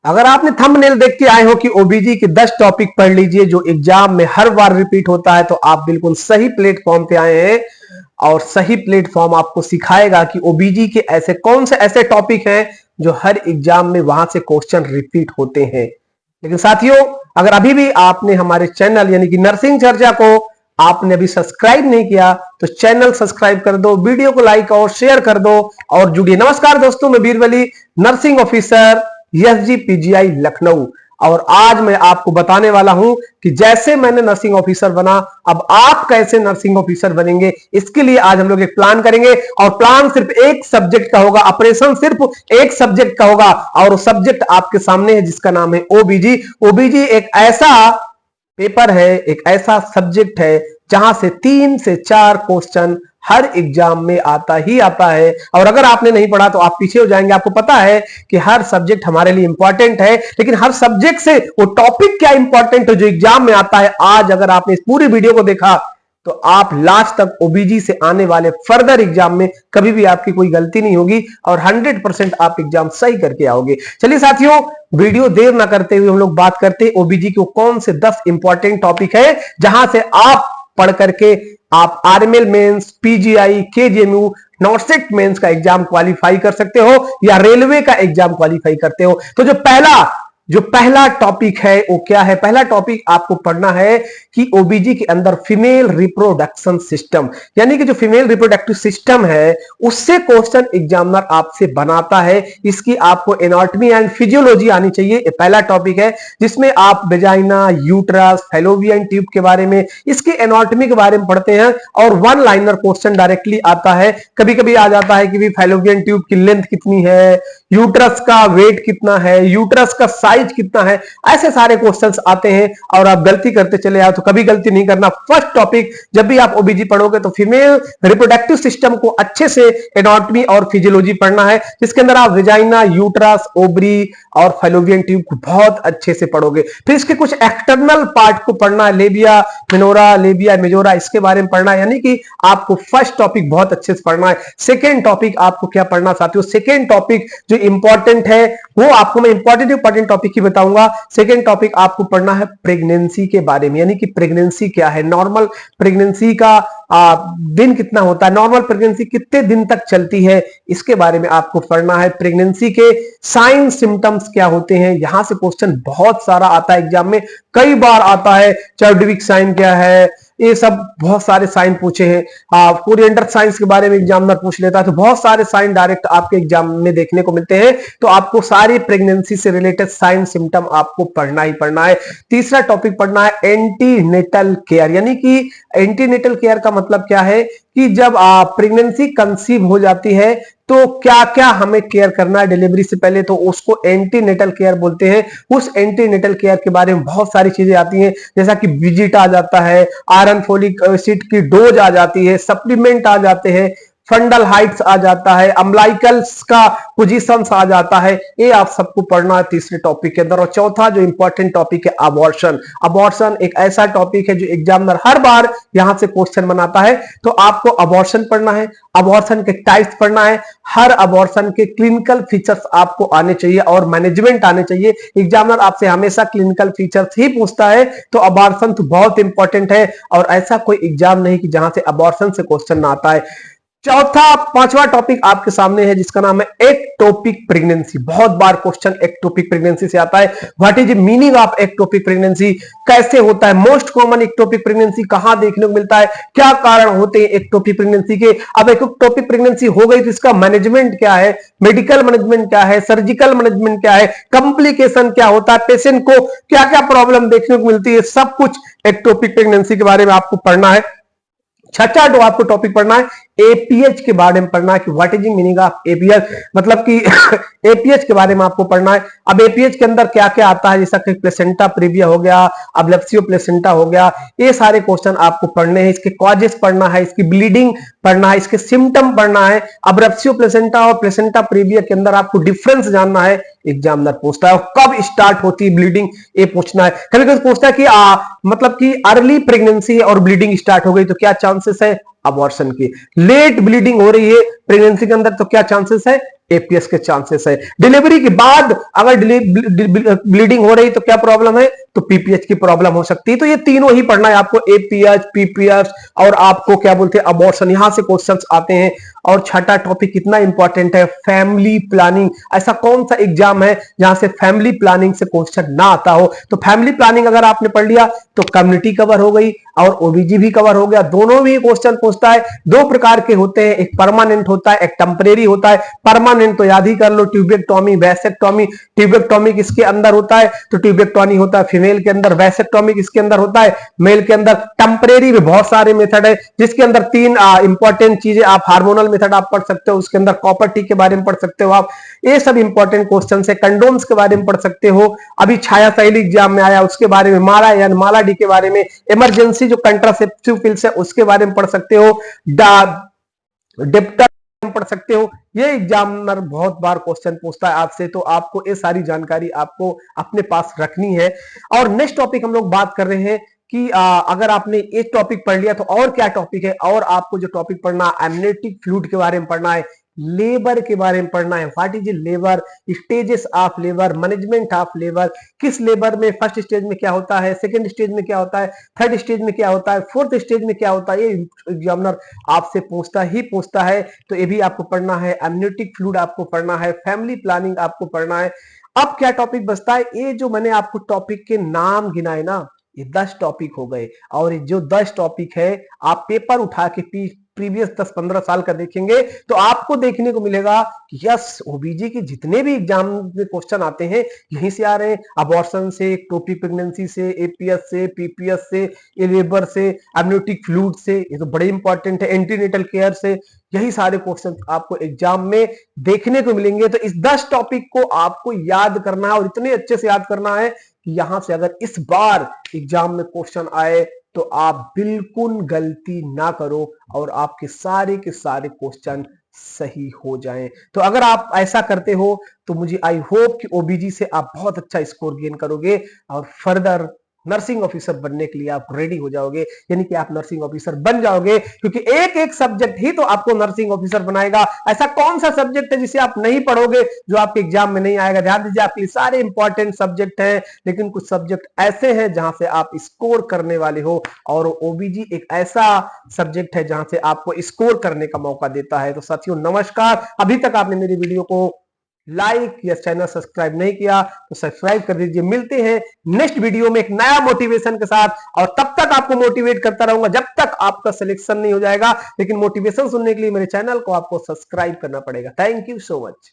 अगर आपने थंबनेल देख के आए हो कि ओबीजी के 10 टॉपिक पढ़ लीजिए जो एग्जाम में हर बार रिपीट होता है, तो आप बिल्कुल सही प्लेटफॉर्म पे आए हैं। और सही प्लेटफॉर्म आपको सिखाएगा कि ओबीजी के ऐसे कौन से ऐसे टॉपिक हैं जो हर एग्जाम में वहां से क्वेश्चन रिपीट होते हैं। लेकिन साथियों, अगर अभी भी आपने हमारे चैनल यानी कि नर्सिंग चर्चा को आपने अभी सब्सक्राइब नहीं किया तो चैनल सब्सक्राइब कर दो, वीडियो को लाइक और शेयर कर दो और जुड़िए। नमस्कार दोस्तों, मैं Birbali, nursing officer, SG PGI Lucknow. और आज मैं आपको बताने वाला हूं कि जैसे मैंने नर्सिंग ऑफिसर बना, अब आप कैसे नर्सिंग ऑफिसर बनेंगे। इसके लिए आज हम लोग एक प्लान करेंगे और प्लान सिर्फ एक सब्जेक्ट का होगा, ऑपरेशन सिर्फ एक सब्जेक्ट का होगा और सब्जेक्ट आपके सामने है जिसका नाम है ओबीजी। ओबीजी एक ऐसा पेपर है, एक ऐसा सब्जेक्ट है जहां से 3 से 4 क्वेश्चन हर एग्जाम में आता ही आता है। और अगर आपने नहीं पढ़ा तो आप पीछे हो जाएंगे। आपको पता है कि हर सब्जेक्ट हमारे लिए इंपॉर्टेंट है, लेकिन हर सब्जेक्ट से वो टॉपिक क्या इंपॉर्टेंट है जो एग्जाम में आता है। आज अगर आपने इस पूरी वीडियो को देखा तो आप लास्ट तक ओबीजी से आने वाले फर्दर एग्जाम में कभी भी आपकी कोई गलती नहीं होगी और 100% आप एग्जाम सही करके आओगे। चलिए साथियों, वीडियो देर ना करते हुए हम लोग बात करते हैं ओबीजी के कौन से 10 इंपॉर्टेंट टॉपिक है जहां से आप पढ़ करके आप RML mains, PGI, KGMU, NORCET mains का एग्जाम क्वालिफाई कर सकते हो या रेलवे का एग्जाम क्वालिफाई करते हो। तो जो पहला टॉपिक है वो क्या है? पहला टॉपिक आपको पढ़ना है कि ओबीजी के अंदर फीमेल रिप्रोडक्शन सिस्टम, यानी कि जो फीमेल रिप्रोडक्टिव सिस्टम है उससे क्वेश्चन एग्जामिनर आपसे बनाता है। इसकी आपको एनाटॉमी एंड फिजियोलॉजी आनी चाहिए। ये पहला टॉपिक है जिसमें आप वेजाइना, यूट्रस, फैलोपियन ट्यूब के बारे में, इसके एनाटॉमी के बारे में पढ़ते हैं और वन लाइनर क्वेश्चन डायरेक्टली आता है। कभी कभी आ जाता है कि भी फैलोपियन ट्यूब की लेंथ कितनी है, यूट्रस का वेट कितना है, यूट्रस का साइज कितना है, ऐसे सारे क्वेश्चंस आते हैं और आप गलती करते चले आओ तो कभी गलती नहीं करना। फर्स्ट टॉपिक जब भी आप ओबीजी पढ़ोगे तो फीमेल रिप्रोडक्टिव सिस्टम को अच्छे से एनाटॉमी और फिजियोलॉजी पढ़ना है, जिसके अंदर आप वेजाइना, यूट्रस, ओवरी और फैलोपियन ट्यूब को बहुत अच्छे से पढ़ोगे। फिर इसके कुछ एक्सटर्नल पार्ट को पढ़ना है, लेबिया मिनोरा, लेबिया मेजोरा, इसके बारे में पढ़ना है, यानी कि आपको फर्स्ट टॉपिक बहुत अच्छे से पढ़ना है। सेकेंड टॉपिक आपको क्या पढ़ना साथियों? सेकेंड टॉपिक जो इंपॉर्टेंट है वो आपको मैं इंपॉर्टेंट टॉपिक ही बताऊंगा। सेकेंड टॉपिक आपको पढ़ना है प्रेगनेंसी के बारे में, यानी कि प्रेगनेंसी क्या है, नॉर्मल प्रेगनेंसी का दिन कितना होता है, नॉर्मल प्रेगनेंसी कितने दिन तक चलती है, इसके बारे में आपको पढ़ना है। प्रेगनेंसी के साइन सिम्टम्स क्या होते हैं, यहां से क्वेश्चन बहुत सारा आता है एग्जाम में, कई बार आता है। चार्डिविक साइन क्या है, ये सब बहुत सारे साइन पूछे हैं। कोरिएंडर साइंस के बारे में एग्जामिनर पूछ लेता है, तो बहुत सारे साइन डायरेक्ट आपके एग्जाम में देखने को मिलते हैं। तो आपको सारी प्रेगनेंसी से रिलेटेड साइन सिम्टम आपको पढ़ना ही पढ़ना है। तीसरा टॉपिक पढ़ना है एंटीनेटल केयर, यानी कि एंटीनेटल केयर का मतलब क्या है कि जब प्रेगनेंसी कंसीव हो जाती है तो क्या क्या हमें केयर करना है डिलीवरी से पहले, तो उसको एंटीनेटल केयर बोलते हैं। उस एंटीनेटल केयर के बारे में बहुत सारी चीजें आती हैं, जैसा कि विजिट आ जाता है, आयरन फोलिक एसिड की डोज आ जाती है, सप्लीमेंट आ जाते हैं, फंडल हाइट्स आ जाता है, अम्लाइकल्स का पोजीशंस आ जाता है। ये आप सबको पढ़ना है तीसरे टॉपिक के अंदर। और चौथा जो इंपॉर्टेंट टॉपिक है अबॉर्शन। अबॉर्शन एक ऐसा टॉपिक है जो एग्जामिनर हर बार यहां से क्वेश्चन बनाता है, तो आपको अबॉर्शन पढ़ना है, अबॉर्शन के टाइप्स पढ़ना है, हर अबॉर्शन के क्लिनिकल फीचर्स आपको आने चाहिए और मैनेजमेंट आने चाहिए। एग्जामिनर आपसे हमेशा क्लिनिकल फीचर्स ही पूछता है, तो अबॉर्शन तो बहुत इंपॉर्टेंट है और ऐसा कोई एग्जाम नहीं कि जहां से अबॉर्शन से क्वेश्चन ना आता है। पांचवा टॉपिक आपके सामने है जिसका नाम है एक्टोपिक प्रेगनेंसी। बहुत बार क्वेश्चन एक्टोपिक प्रेगनेंसी से आता है। What is meaning of ectopic pregnancy, कैसे होता है, मोस्ट कॉमन एक्टोपिक प्रेगनेंसी कहां देखने को मिलता है, क्या कारण होते हैं एक्टोपिक प्रेगनेंसी के। अब एक्टोपिक प्रेगनेंसी हो गई तो इसका मैनेजमेंट क्या है, मेडिकल मैनेजमेंट क्या है, सर्जिकल मैनेजमेंट क्या है, कंप्लीकेशन क्या होता है, पेशेंट को क्या क्या प्रॉब्लम देखने को मिलती है, सब कुछ एक्टोपिक प्रेगनेंसी के बारे में आपको पढ़ना है। छठा जो आपको टॉपिक पढ़ना है एपीएच के बारे में पढ़ना है कि what is the meaning of APH, मतलब कि एपीएच के बारे में आपको पढ़ना है। अब एपीएच के अंदर क्या क्या आता है, जैसा कि प्लेसेंटा प्रीविया हो गया, अब्लेप्सियो प्लेसेंटा हो गया, ये सारे क्वेश्चन आपको पढ़ने हैं। इसके कॉजेस पढ़ना है, इसकी ब्लीडिंग पढ़ना है, इसके सिम्टम पढ़ना है। अब्लेप्सियो प्लेसेंटा और प्लेसेंटा प्रीविया के अंदर आपको डिफरेंस जानना है, एग्जामिनर पूछता है। कब स्टार्ट होती है ब्लीडिंग, ये पूछना है। कभी कभी पूछता है कि मतलब कि अर्ली प्रेगनेंसी और ब्लीडिंग स्टार्ट हो गई तो क्या चांसेस है अबॉर्शन की, लेट ब्लीडिंग हो रही है प्रेगनेंसी के अंदर तो क्या चांसेस है एपीएस के चांसेस है। डिलीवरी के बाद अगर ब्लीडिंग हो रही तो क्या प्रॉब्लम है, तो पीपीएच की प्रॉब्लम हो सकती है। तो ये तीनों ही पढ़ना है आपको, एपीएच, पीपीएच और आपको क्या बोलते हैं अबॉर्शन, यहां से क्वेश्चंस आते हैं। और छठा टॉपिक कितना इंपॉर्टेंट है, फैमिली प्लानिंग। ऐसा कौन सा एग्जाम है जहां से फैमिली प्लानिंग से क्वेश्चन ना आता हो। तो फैमिली प्लानिंग अगर आपने पढ़ लिया तो कम्युनिटी कवर हो गई और ओबीजी भी कवर हो गया। दोनों भी क्वेश्चन पूछता है, दो प्रकार के होते हैं, एक परमानेंट होता है, एक टेम्परेरी होता है। परमानेंट तो याद ही कर लो, ट्यूबेक्टोमी, वैसेक्टोमी। ट्यूबेक्टोमी किसके अंदर होता है, तो ट्यूबेक्टोमी होता है फीमेल के अंदर, वैसेक्टोमी किसके अंदर होता है, मेल के अंदर। टेम्परेरी में बहुत सारे मेथड है जिसके अंदर तीन इंपॉर्टेंट चीजें, आप हार्मोनल मेथड आप पढ़ सकते हो, उसके अंदर कॉपर टी के बारे में पढ़ सकते हो आप, ये सब इंपॉर्टेंट क्वेश्चन है। कंडोम्स के बारे में पढ़ सकते हो, अभी छाया शैली एग्जाम में आया उसके बारे में, माला यानी माला डी के बारे में, इमरजेंसी जो कंट्रासेप्टिव पिल्स है उसके बारे में पढ़ सकते हो, डिप्टर पढ़ सकते हो। ये एग्जामिनर बहुत बार क्वेश्चन पूछता है आपसे, तो आपको ये सारी जानकारी आपको अपने पास रखनी है। और नेक्स्ट टॉपिक हम लोग बात कर रहे हैं कि अगर आपने एक टॉपिक पढ़ लिया तो और क्या टॉपिक है, और आपको जो टॉपिक पढ़ना है एमनियोटिक फ्लूइड के बारे में पढ़ना है, लेबर के बारे में पढ़ना है। What is labour, stages of labour, management of labour, किस लेबर में फर्स्ट स्टेज में क्या होता है, सेकंड स्टेज में क्या होता है, थर्ड स्टेज में क्या होता है, फोर्थ स्टेज में क्या होता है, ये एग्जामिनर आपसे पूछता है। तो ये भी आपको पढ़ना है, एमनियोटिक फ्लूइड आपको पढ़ना है, फैमिली प्लानिंग आपको पढ़ना है। अब क्या टॉपिक बचता है, ये जो मैंने आपको टॉपिक के नाम गिनाए ना, ये 10 टॉपिक हो गए। और जो 10 टॉपिक है आप पेपर उठा के प्रीवियस 10-15 साल का देखेंगे तो आपको देखने को मिलेगा कि यस, ओबीजी के जितने भी एग्जाम में क्वेश्चन आते हैं यहीं से आ रहे हैं। अबॉर्शन से, एक्टोपिक प्रेगनेंसी से, एपीएस से, पीपीएस से, लेबर से, एमनियोटिक फ्लूइड से, ये तो बड़े इंपॉर्टेंट है, एंटीनेटल केयर से, यही सारे क्वेश्चन आपको एग्जाम में देखने को मिलेंगे। तो इस 10 टॉपिक को आपको याद करना है और इतने अच्छे से याद करना है कि यहां से अगर इस बार एग्जाम में क्वेश्चन आए तो आप बिल्कुल गलती ना करो और आपके सारे के सारे क्वेश्चन सही हो जाएं। तो अगर आप ऐसा करते हो तो मुझे आई होप कि ओबीजी से आप बहुत अच्छा स्कोर गेन करोगे और फर्दर नर्सिंग ऑफिसर बनने के लिए आप रेडी हो जाओगे, यानी कि आप नर्सिंग ऑफिसर बन जाओगे। क्योंकि एक एक सब्जेक्ट ही तो आपको नर्सिंग ऑफिसर बनाएगा। ऐसा कौन सा सब्जेक्ट है जिसे आप नहीं पढ़ोगे जो आपके एग्जाम में नहीं आएगा। ध्यान दीजिए, आपके लिए सारे इंपॉर्टेंट सब्जेक्ट हैं, लेकिन कुछ सब्जेक्ट ऐसे हैं जहां से आप स्कोर करने वाले हो, और ओबीजी एक ऐसा सब्जेक्ट है जहां से आपको स्कोर करने का मौका देता है। तो साथियों नमस्कार, अभी तक आपने मेरी वीडियो को लाइक या चैनल सब्सक्राइब नहीं किया तो सब्सक्राइब कर दीजिए। मिलते हैं नेक्स्ट वीडियो में एक नया मोटिवेशन के साथ, और तब तक आपको मोटिवेट करता रहूंगा जब तक आपका सिलेक्शन नहीं हो जाएगा। लेकिन मोटिवेशन सुनने के लिए मेरे चैनल को आपको सब्सक्राइब करना पड़ेगा। Thank you so much.